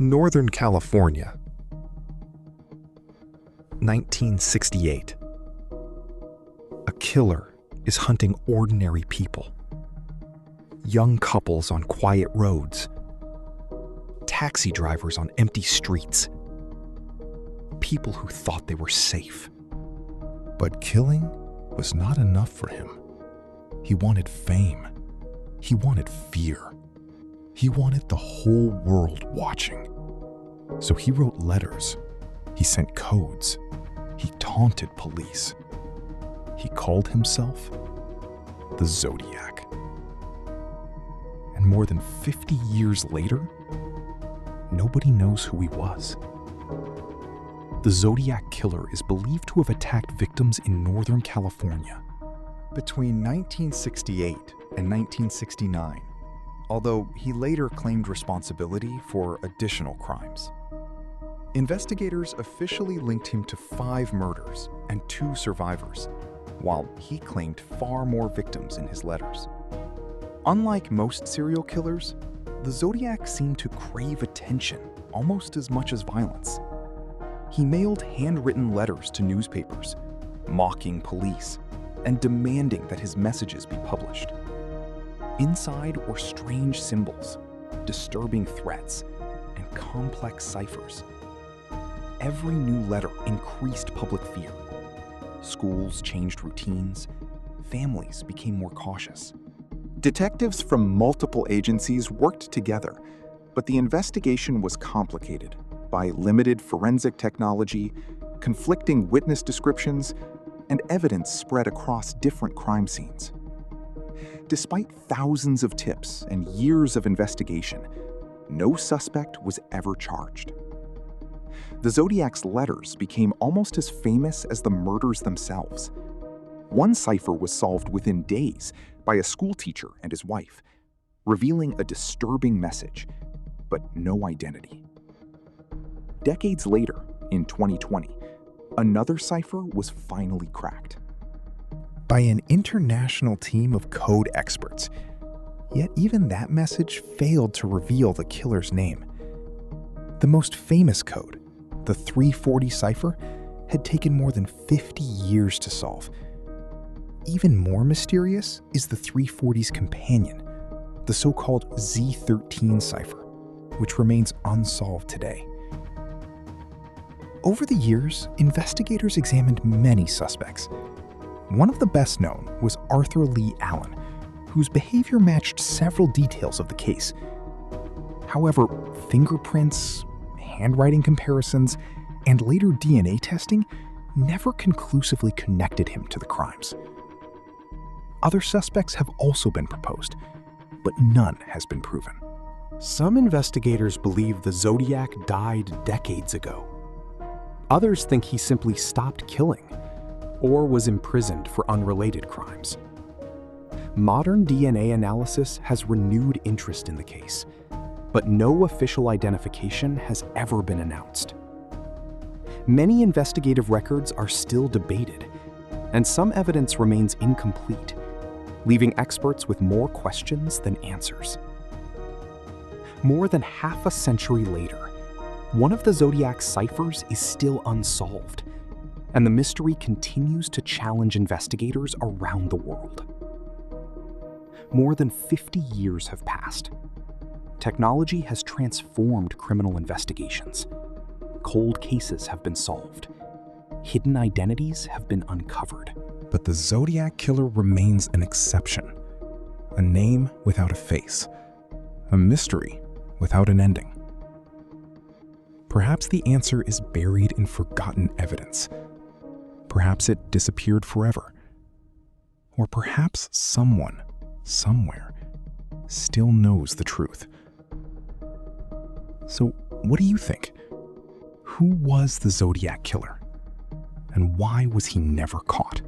Northern California, 1968. A killer is hunting ordinary people. Young couples on quiet roads. Taxi drivers on empty streets. People who thought they were safe. But killing was not enough for him. He wanted fame. He wanted fear. He wanted the whole world watching. So he wrote letters. He sent codes. He taunted police. He called himself the Zodiac. And more than 50 years later, nobody knows who he was. The Zodiac Killer is believed to have attacked victims in Northern California between 1968 and 1969, although he later claimed responsibility for additional crimes. Investigators officially linked him to 5 murders and 2 survivors, while he claimed far more victims in his letters. Unlike most serial killers, the Zodiac seemed to crave attention almost as much as violence. He mailed handwritten letters to newspapers, mocking police and demanding that his messages be published. Inside were strange symbols, disturbing threats, and complex ciphers. Every new letter increased public fear. Schools changed routines. Families became more cautious. Detectives from multiple agencies worked together, but the investigation was complicated by limited forensic technology, conflicting witness descriptions, and evidence spread across different crime scenes. Despite thousands of tips and years of investigation, no suspect was ever charged. The Zodiac's letters became almost as famous as the murders themselves. One cipher was solved within days by a schoolteacher and his wife, revealing a disturbing message, but no identity. Decades later, in 2020, another cipher was finally cracked. by an international team of code experts. Yet even that message failed to reveal the killer's name. The most famous code, the 340 cipher, had taken more than 50 years to solve. Even more mysterious is the 340's companion, the so-called Z13 cipher, which remains unsolved today. Over the years, investigators examined many suspects. One of the best known was Arthur Lee Allen, whose behavior matched several details of the case. However, fingerprints, handwriting comparisons, and later DNA testing never conclusively connected him to the crimes. Other suspects have also been proposed, but none has been proven. Some investigators believe the Zodiac died decades ago. Others think he simply stopped killing or was imprisoned for unrelated crimes. Modern DNA analysis has renewed interest in the case, but no official identification has ever been announced. Many investigative records are still debated, and some evidence remains incomplete, leaving experts with more questions than answers. More than half a century later, one of the Zodiac's ciphers is still unsolved, and the mystery continues to challenge investigators around the world. More than 50 years have passed. Technology has transformed criminal investigations. Cold cases have been solved. Hidden identities have been uncovered. But the Zodiac Killer remains an exception. A name without a face. A mystery without an ending. Perhaps the answer is buried in forgotten evidence. Perhaps it disappeared forever. Or perhaps someone, somewhere, still knows the truth. So, what do you think? Who was the Zodiac Killer? And why was he never caught?